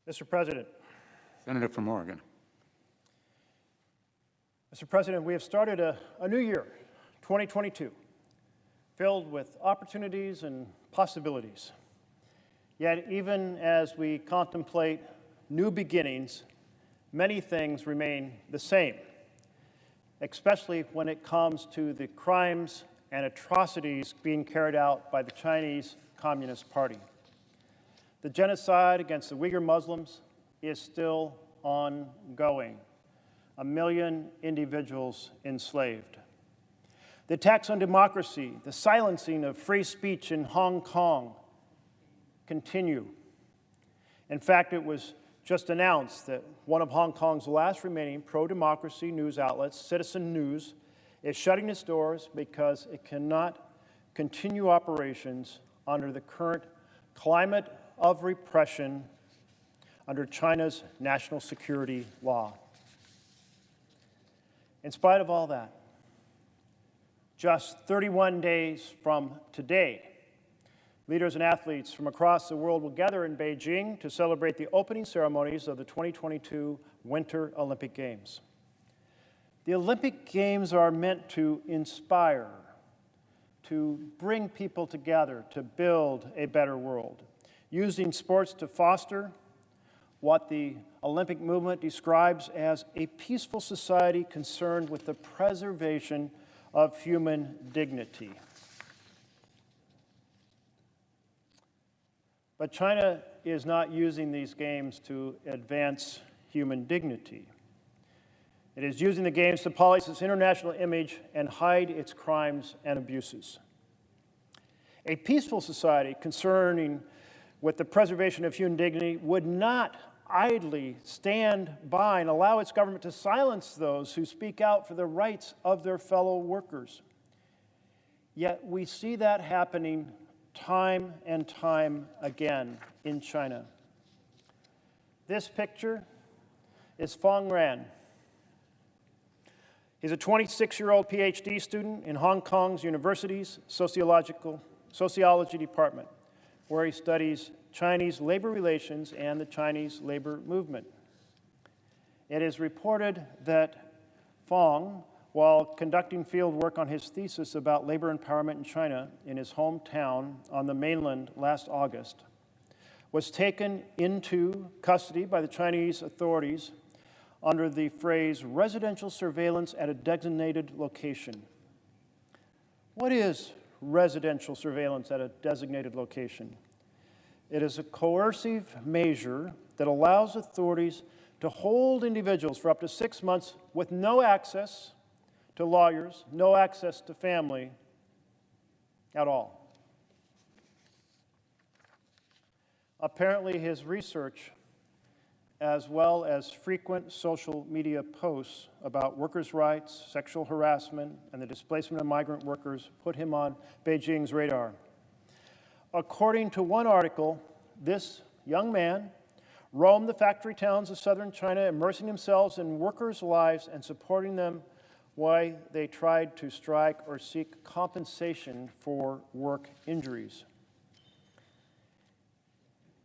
Mr. President. Senator from Oregon. Mr. President, we have started a new year, 2022, filled with opportunities and possibilities. Yet, even as we contemplate new beginnings, many things remain the same, especially when it comes to the crimes and atrocities being carried out by the Chinese Communist Party. The genocide against the Uyghur Muslims is still ongoing. 1 million individuals enslaved. The attacks on democracy, the silencing of free speech in Hong Kong continue. In fact, it was just announced that one of Hong Kong's last remaining pro-democracy news outlets, Citizen News, is shutting its doors because it cannot continue operations under the current climate of repression under China's national security law. In spite of all that, just 31 days from today, leaders and athletes from across the world will gather in Beijing to celebrate the opening ceremonies of the 2022 Winter Olympic Games. The Olympic Games are meant to inspire, to bring people together, to build a better world, using sports to foster what the Olympic movement describes as a peaceful society concerned with the preservation of human dignity. But China is not using these games to advance human dignity. It is using the games to polish its international image and hide its crimes and abuses. A peaceful society concerning with the preservation of human dignity would not idly stand by and allow its government to silence those who speak out for the rights of their fellow workers. Yet we see that happening time and time again in China. This picture is Fong Ran. He's a 26-year-old PhD student in Hong Kong's university's sociology department, where he studies Chinese labor relations and the Chinese labor movement. It is reported that Fong, while conducting field work on his thesis about labor empowerment in China in his hometown on the mainland last August, was taken into custody by the Chinese authorities under the phrase residential surveillance at a designated location. What is residential surveillance at a designated location? It is a coercive measure that allows authorities to hold individuals for up to 6 months with no access to lawyers, no access to family at all. Apparently, his research, as well as frequent social media posts about workers' rights, sexual harassment, and the displacement of migrant workers, put him on Beijing's radar. According to one article, this young man roamed the factory towns of southern China, immersing themselves in workers' lives and supporting them while they tried to strike or seek compensation for work injuries.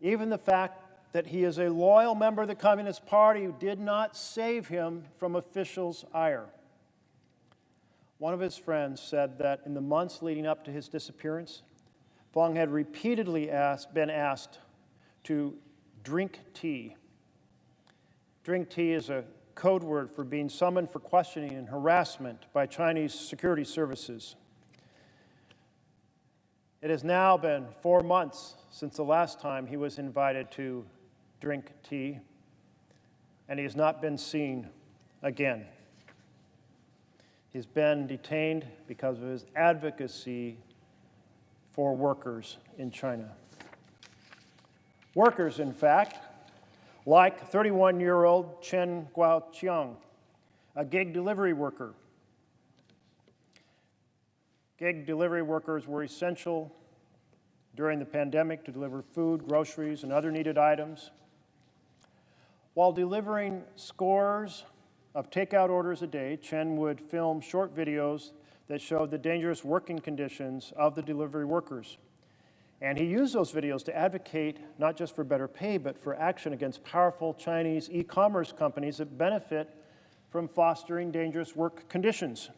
Even the fact that he is a loyal member of the Communist Party did not save him from officials' ire. One of his friends said that in the months leading up to his disappearance, Fong had repeatedly been asked to drink tea. Drink tea is a code word for being summoned for questioning and harassment by Chinese security services. It has now been 4 months since the last time he was invited to drink tea, and he has not been seen again. He's been detained because of his advocacy for workers in China. Workers, in fact, like 31-year-old Chen Guoqiang, a gig delivery worker. Gig delivery workers were essential during the pandemic to deliver food, groceries, and other needed items. While delivering scores of takeout orders a day, Chen would film short videos that showed the dangerous working conditions of the delivery workers. And he used those videos to advocate not just for better pay, but for action against powerful Chinese e-commerce companies that benefit from fostering dangerous work conditions.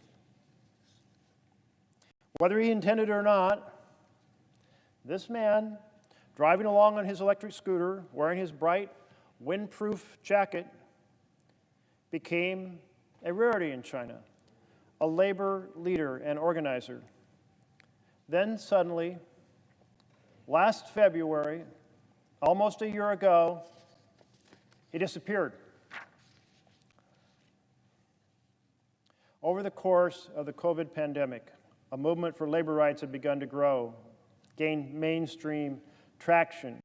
Whether he intended it or not, this man, driving along on his electric scooter, wearing his bright, windproof jacket, became a rarity in China, a labor leader and organizer. Then suddenly, last February, almost a year ago, he disappeared. Over the course of the COVID pandemic, a movement for labor rights had begun to grow, gain mainstream traction.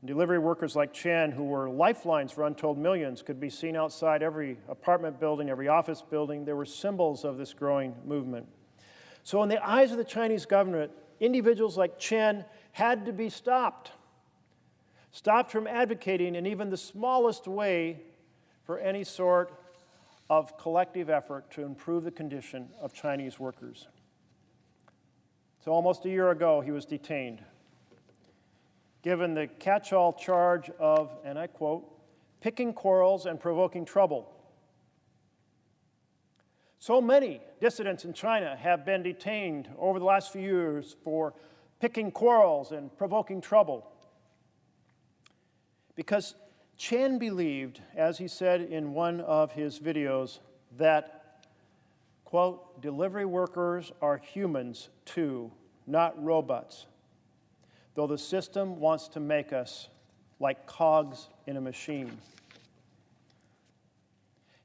Delivery workers like Chen, who were lifelines for untold millions, could be seen outside every apartment building, every office building. There were symbols of this growing movement. So in the eyes of the Chinese government, individuals like Chen had to be stopped from advocating in even the smallest way for any sort of collective effort to improve the condition of Chinese workers. So almost a year ago, he was detained, given the catch-all charge of, and I quote, picking quarrels and provoking trouble. So many dissidents in China have been detained over the last few years for picking quarrels and provoking trouble. Because Chen believed, as he said in one of his videos, that, quote, delivery workers are humans too, not robots, though the system wants to make us like cogs in a machine.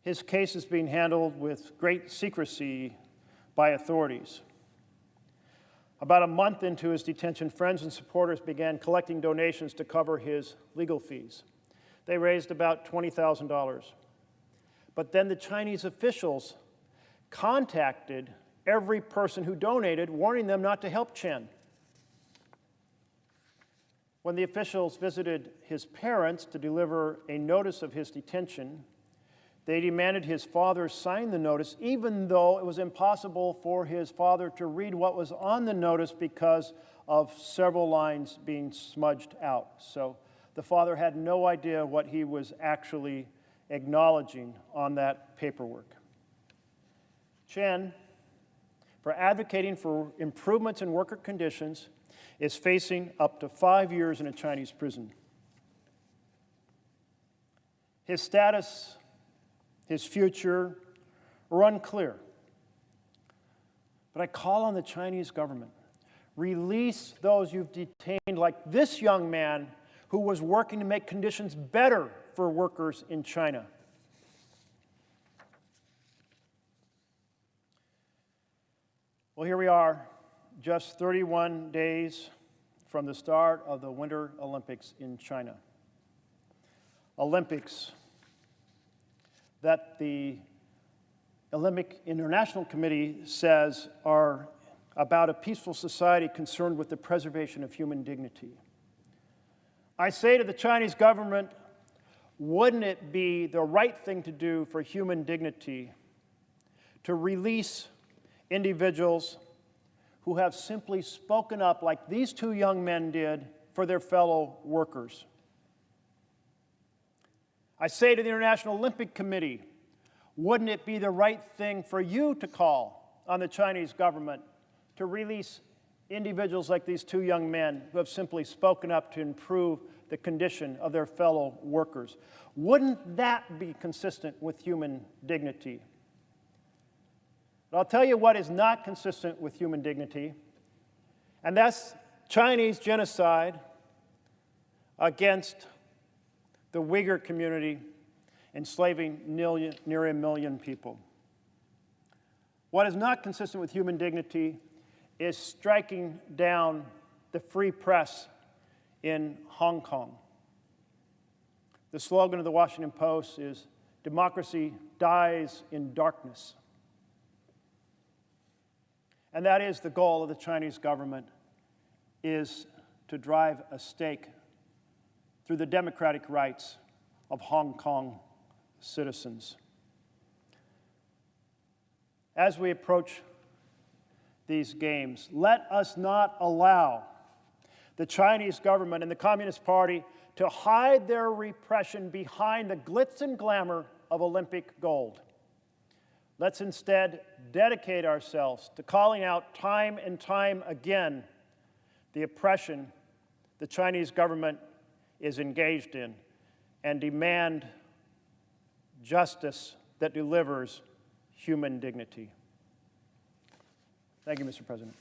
His case is being handled with great secrecy by authorities. About a month into his detention, friends and supporters began collecting donations to cover his legal fees. They raised about $20,000. But then the Chinese officials contacted every person who donated, warning them not to help Chen. When the officials visited his parents to deliver a notice of his detention, they demanded his father sign the notice, even though it was impossible for his father to read what was on the notice because of several lines being smudged out. So the father had no idea what he was actually acknowledging on that paperwork. Chen, for advocating for improvements in worker conditions, is facing up to 5 years in a Chinese prison. His status, his future are unclear. But I call on the Chinese government, release those you've detained, like this young man who was working to make conditions better for workers in China. Well, here we are, just 31 days from the start of the Winter Olympics in China. Olympics that the Olympic International Committee says are about a peaceful society concerned with the preservation of human dignity. I say to the Chinese government, wouldn't it be the right thing to do for human dignity to release individuals who have simply spoken up, like these two young men did, for their fellow workers? I say to the International Olympic Committee, wouldn't it be the right thing for you to call on the Chinese government to release individuals like these two young men who have simply spoken up to improve the condition of their fellow workers? Wouldn't that be consistent with human dignity? But I'll tell you what is not consistent with human dignity, and that's Chinese genocide against the Uyghur community, enslaving near 1 million people. What is not consistent with human dignity is striking down the free press in Hong Kong. The slogan of the Washington Post is, "Democracy dies in darkness." And that is the goal of the Chinese government, is to drive a stake through the democratic rights of Hong Kong citizens. As we approach these games, let us not allow the Chinese government and the Communist Party to hide their repression behind the glitz and glamour of Olympic gold. Let's instead dedicate ourselves to calling out time and time again the oppression the Chinese government is engaged in and demand justice that delivers human dignity. Thank you, Mr. President.